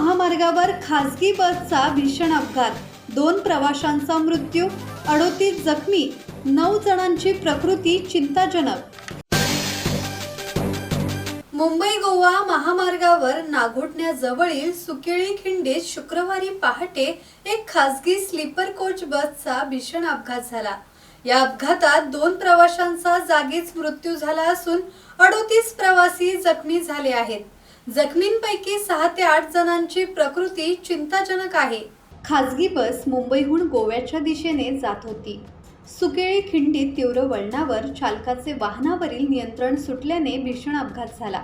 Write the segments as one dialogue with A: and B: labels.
A: महामार्गावर खासगी बसचा भीषण अपघात, 2 प्रवाशांचा मृत्यू, 38 जखमी, 9 जणांची प्रकृती चिंताजनक। मुंबई गोवा महामार्गावर नागोठण्याजवळील सुकेळी खिंडीत शुक्रवारी पहाटे एक खासगी स्लीपर कोच बसचा भीषण अपघात झाला। या अपघातात 2 प्रवाशांचा जागीच मृत्यू झाला असून 38 प्रवासी जखमी झाले आहेत। जखमींपैकी 6 ते 8 जणांची प्रकृती चिंताजनक आहे। खासगी बस मुंबईहून गोव्याच्या दिशेने जात होती। सुकेळी खिंडीत तीव्र वळणावर चालकाचे वाहनावरील नियंत्रण सुटल्याने भीषण अपघात झाला।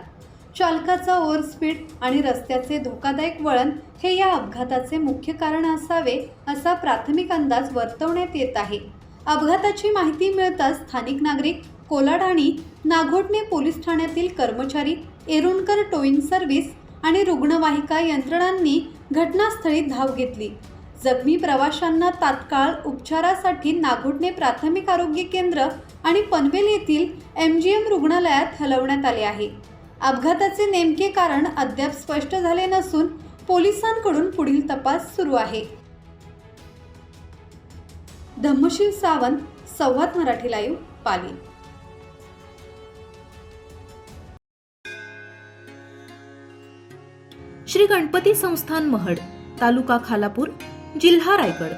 A: चालकाचा ओव्हरस्पीड आणि रस्त्याचे धोकादायक वळण हे या अपघाताचे मुख्य कारण असावे असा प्राथमिक अंदाज वर्तवण्यात येत आहे। अपघाताची माहिती मिळताच स्थानिक नागरिक, कोलाड आणि नागोठणे पोलीस ठाण्यातील कर्मचारी, एरुणकर टोईंग सर्व्हिस आणि रुग्णवाहिका यंत्रणांनी घटनास्थळी धाव घेतली। जखमी प्रवाशांना तात्काळ उपचारासाठी नागोठणे प्राथमिक आरोग्य केंद्र आणि पनवेल येथील MGM रुग्णालयात हलवण्यात आले आहे। अपघाताचे नेमके कारण अद्याप स्पष्ट झाले नसून पोलिसांकडून पुढील तपास सुरू आहे। धम्मशील सावंत, संवाद मराठी लाईव्ह, पाली।
B: श्री गणपती संस्थान महड, तालुका खालापूर, जिल्हा रायगड।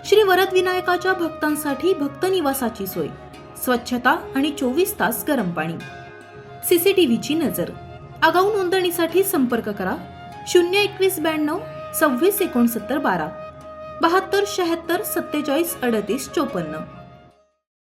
B: श्री वरद विनायकाच्या भक्तांसाठी भक्त निवासाची सोय, स्वच्छता आणि 24 तास गरम पाणी, CCTVची नजर। आगाऊ नोंदणीसाठी संपर्क करा 021 92 26 69 12 72 76 47 38 54।